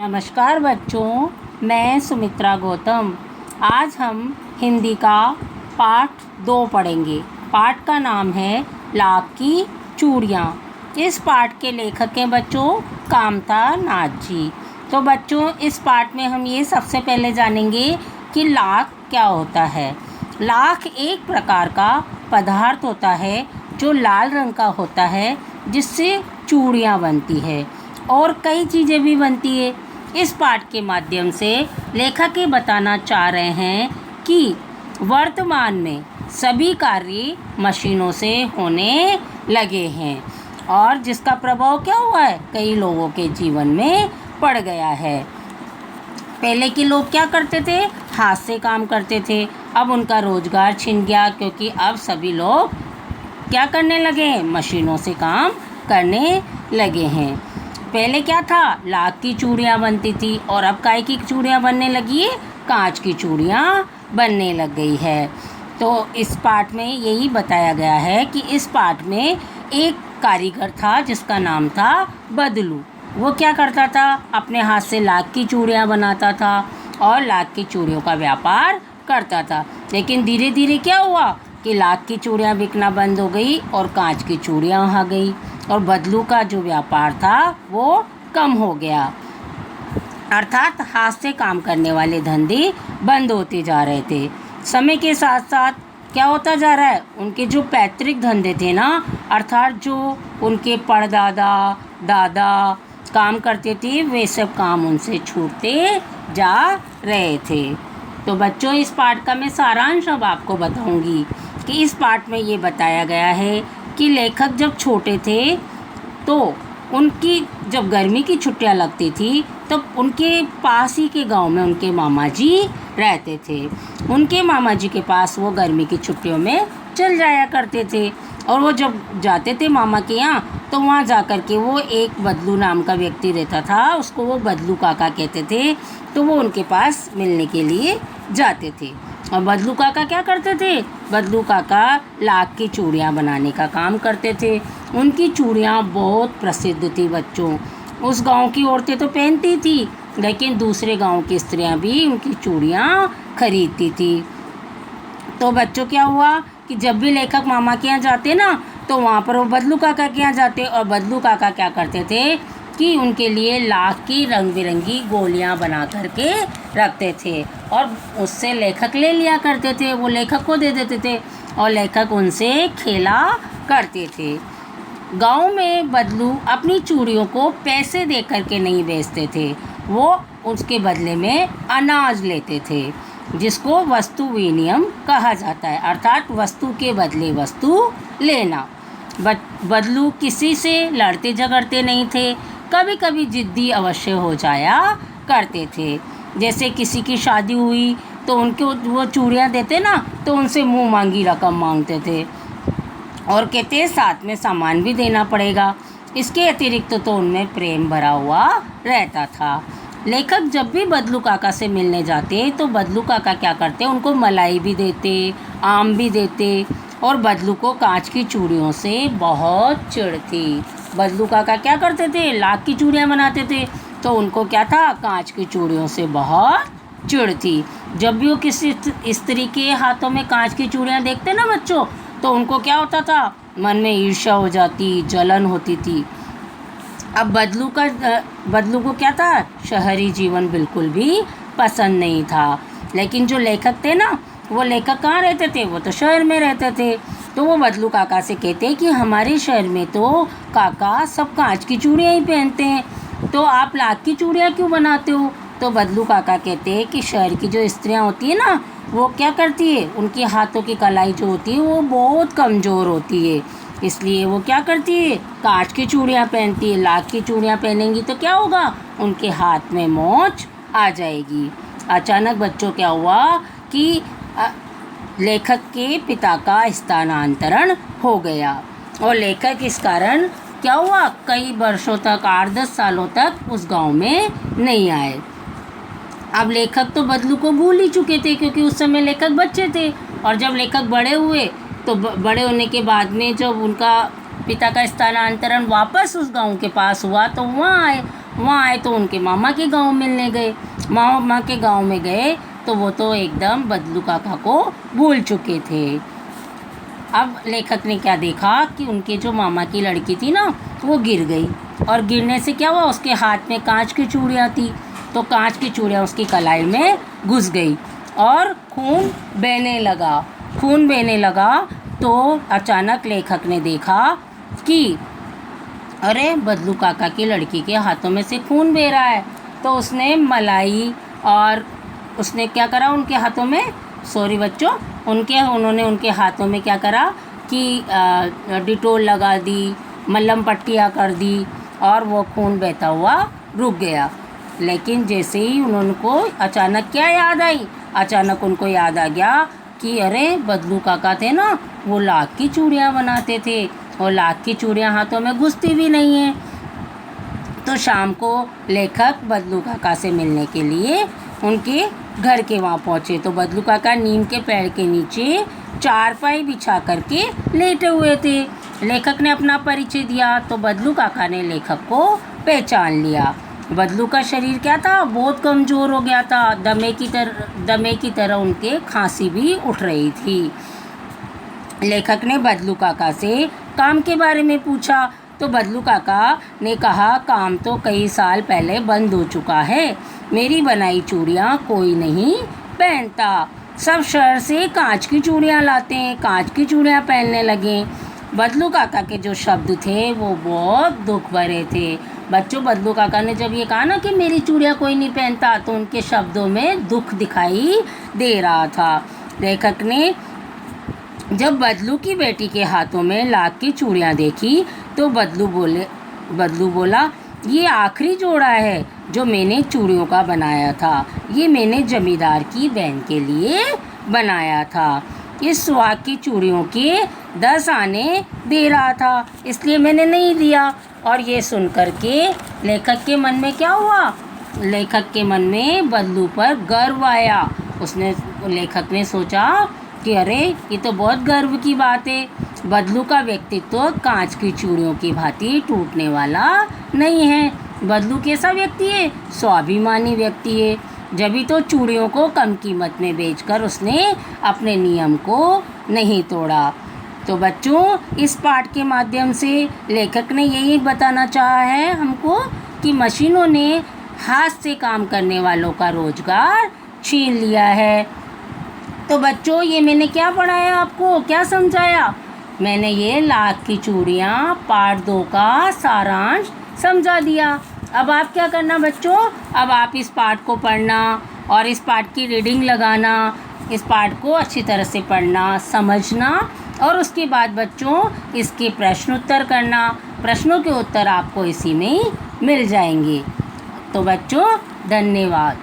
नमस्कार बच्चों, मैं सुमित्रा गौतम। आज हम हिंदी का पाठ 2 पढ़ेंगे। पाठ का नाम है लाख की चूड़ियाँ। इस पाठ के लेखक हैं बच्चों कामता नाथ जी। तो बच्चों, इस पाठ में हम ये सबसे पहले जानेंगे कि लाख क्या होता है। लाख एक प्रकार का पदार्थ होता है जो लाल रंग का होता है, जिससे चूड़ियाँ बनती है और कई चीज़ें भी बनती है। इस पाठ के माध्यम से लेखक ये बताना चाह रहे हैं कि वर्तमान में सभी कार्य मशीनों से होने लगे हैं और जिसका प्रभाव क्या हुआ है, कई लोगों के जीवन में पड़ गया है। पहले के लोग क्या करते थे, हाथ से काम करते थे। अब उनका रोजगार छिन गया, क्योंकि अब सभी लोग क्या करने लगे हैं, मशीनों से काम करने लगे हैं। पहले क्या था, लाख की चूड़ियाँ बनती थी और अब काय की चूड़ियाँ बनने लगी है, कांच की चूड़ियाँ बनने लग गई है। तो इस पाठ में यही बताया गया है कि इस पाठ में एक कारीगर था जिसका नाम था बदलू। वो क्या करता था, अपने हाथ से लाख की चूड़ियाँ बनाता था और लाख की चूड़ियों का व्यापार करता था। लेकिन धीरे धीरे क्या हुआ कि लाख की चूड़ियाँ बिकना बंद हो गई और कांच की चूड़ियाँ आ गई और बदलू का जो व्यापार था वो कम हो गया। अर्थात हाथ से काम करने वाले धंधे बंद होते जा रहे थे। समय के साथ साथ क्या होता जा रहा है, उनके जो पैतृक धंधे थे ना, अर्थात जो उनके परदादा दादा काम करते थे, वे सब काम उनसे छूटते जा रहे थे। तो बच्चों, इस पाठ का मैं सारांश अब आपको बताऊंगी कि इस पाठ में ये बताया गया है कि लेखक जब छोटे थे तो उनकी जब गर्मी की छुट्टियां लगती थी तो उनके पास ही के गांव में उनके मामा जी रहते थे। उनके मामा जी के पास वो गर्मी की छुट्टियों में चल जाया करते थे और वो जब जाते थे मामा के यहाँ, तो वहाँ जा कर के वो एक बदलू नाम का व्यक्ति रहता था, उसको वो बदलू काका कहते थे। तो वो उनके पास मिलने के लिए जाते थे। और बदलू काका क्या करते थे, बदलू काका लाख की चूड़ियाँ बनाने का काम करते थे। उनकी चूड़ियाँ बहुत प्रसिद्ध थी बच्चों। उस गांव की औरतें तो पहनती थी, लेकिन दूसरे गांव की स्त्रियां भी उनकी चूड़ियाँ खरीदती थी। तो बच्चों, क्या हुआ कि जब भी लेखक मामा के यहाँ जाते ना, तो वहाँ पर वो बदलू काका के यहाँ जाते और बदलू काका क्या करते थे कि उनके लिए लाख की रंग बिरंगी गोलियाँ बना करके रखते थे और उससे लेखक ले लिया करते थे। वो लेखक को दे देते थे और लेखक उनसे खेला करते थे। गांव में बदलू अपनी चूड़ियों को पैसे दे करके नहीं बेचते थे, वो उसके बदले में अनाज लेते थे, जिसको वस्तु विनिमय कहा जाता है, अर्थात वस्तु के बदले वस्तु लेना। बदलू किसी से लड़ते झगड़ते नहीं थे, कभी कभी जिद्दी अवश्य हो जाया करते थे। जैसे किसी की शादी हुई तो उनको वो चूड़ियाँ देते ना, तो उनसे मुंह मांगी रकम मांगते थे और कहते साथ में सामान भी देना पड़ेगा। इसके अतिरिक्त तो उनमें प्रेम भरा हुआ रहता था। लेखक जब भी बदलू काका से मिलने जाते तो बदलू काका क्या करते, उनको मलाई भी देते, आम भी देते और बदलू को कांच की चूड़ियों से बहुत चिढ़ थी। बदलू काका क्या करते थे, लाख की चूड़ियाँ बनाते थे, तो उनको क्या था, कांच की चूड़ियों से बहुत चिढ़ थी। जब भी वो किसी स्त्री के हाथों में कांच की चूड़ियाँ देखते ना बच्चों, तो उनको क्या होता था, मन में ईर्ष्या हो जाती, जलन होती थी। अब बदलू को क्या था, शहरी जीवन बिल्कुल भी पसंद नहीं था। लेकिन जो लेखक थे ना, वो लेखक कहाँ रहते थे, वो तो शहर में रहते थे। तो वो बदलू काका से कहते कि हमारे शहर में तो काका सब कांच की चूड़ियाँ ही पहनते हैं, तो आप लाख की चूड़ियाँ क्यों बनाते हो। तो बदलू काका कहते हैं कि शहर की जो स्त्रियाँ होती है ना, वो क्या करती है, उनके हाथों की कलाई जो होती है वो बहुत कमज़ोर होती है, इसलिए वो क्या करती है, कांच की चूड़ियाँ पहनती है। लाख की चूड़ियाँ पहनेंगी तो क्या होगा, उनके हाथ में मोच आ जाएगी। अचानक बच्चों क्या हुआ कि लेखक के पिता का स्थानांतरण हो गया और लेखक इस कारण क्या हुआ, कई वर्षों तक 8-10 सालों तक उस गांव में नहीं आए। अब लेखक तो बदलू को भूल ही चुके थे, क्योंकि उस समय लेखक बच्चे थे और जब लेखक बड़े हुए तो बड़े होने के बाद में जब उनका पिता का स्थानांतरण वापस उस गांव के पास हुआ तो वहाँ आए वहाँ आए तो उनके मामा के गांव मिलने गए। मामा के गांव में गए तो वो तो एकदम बदलू काका को भूल चुके थे। अब लेखक ने क्या देखा कि उनके जो मामा की लड़की थी ना, वो गिर गई, और गिरने से क्या हुआ, उसके हाथ में कांच की चूड़ियाँ थी, तो कांच की चूड़ियाँ उसकी कलाई में घुस गई और खून बहने लगा। तो अचानक लेखक ने देखा कि अरे बदलू काका की लड़की के हाथों में से खून बह रहा है। तो उसने मलाई और उसने क्या करा, उनके हाथों में, सॉरी बच्चों, उन्होंने उनके हाथों में क्या करा कि डिटोल लगा दी, मल्लम पट्टियाँ कर दी, और वो खून बहता हुआ रुक गया। लेकिन जैसे ही उनको अचानक क्या याद आई, अचानक उनको याद आ गया कि अरे बदलू काका थे ना, वो लाख की चूड़ियाँ बनाते थे, और लाख की चूड़ियाँ हाथों में घुसती भी नहीं हैं। तो शाम को लेखक बदलू काका से मिलने के लिए उनके घर के वहाँ पहुँचे। तो बदलू काका नीम के पेड़ के नीचे चारपाई बिछा करके लेटे हुए थे। लेखक ने अपना परिचय दिया तो बदलू काका ने लेखक को पहचान लिया। बदलू का शरीर क्या था, बहुत कमज़ोर हो गया था, दमे की तरह उनके खांसी भी उठ रही थी। लेखक ने बदलू काका से काम के बारे में पूछा तो बदलू काका ने कहा, काम तो कई साल पहले बंद हो चुका है, मेरी बनाई चूड़ियाँ कोई नहीं पहनता, सब शहर से कांच की चूड़ियाँ लाते हैं, कांच की चूड़ियाँ पहनने लगे। बदलू काका के जो शब्द थे वो बहुत दुख भरे थे। बच्चों, बदलू काका ने जब ये कहा ना कि मेरी चूड़ियाँ कोई नहीं पहनता, तो उनके शब्दों में दुख दिखाई दे रहा था। लेखक ने जब बदलू की बेटी के हाथों में लाख की चूड़ियाँ देखी तो बदलू बोला, ये आखिरी जोड़ा है जो मैंने चूड़ियों का बनाया था, ये मैंने जमींदार की बहन के लिए बनाया था। इस सुहाग की चूड़ियों के 10 आने दे रहा था, इसलिए मैंने नहीं दिया। और ये सुन कर के लेखक के मन में क्या हुआ, लेखक के मन में बदलू पर गर्व आया। लेखक ने सोचा कि अरे ये तो बहुत गर्व की बात है, बदलू का व्यक्तित्व तो कांच की चूड़ियों की भांति टूटने वाला नहीं है। बदलू कैसा व्यक्ति है, स्वाभिमानी व्यक्ति है, जभी तो चूड़ियों को कम कीमत में बेचकर उसने अपने नियम को नहीं तोड़ा। तो बच्चों, इस पाठ के माध्यम से लेखक ने यही बताना चाहा है हमको कि मशीनों ने हाथ से काम करने वालों का रोजगार छीन लिया है। तो बच्चों, ये मैंने क्या पढ़ाया आपको, क्या समझाया? मैंने ये लाख की चूड़ियाँ पार्ट 2 का सारांश समझा दिया। अब आप क्या करना बच्चों, अब आप इस पाठ को पढ़ना और इस पाठ की रीडिंग लगाना, इस पाठ को अच्छी तरह से पढ़ना, समझना, और उसके बाद बच्चों इसके प्रश्न उत्तर करना। प्रश्नों के उत्तर आपको इसी में मिल जाएंगे। तो बच्चों, धन्यवाद।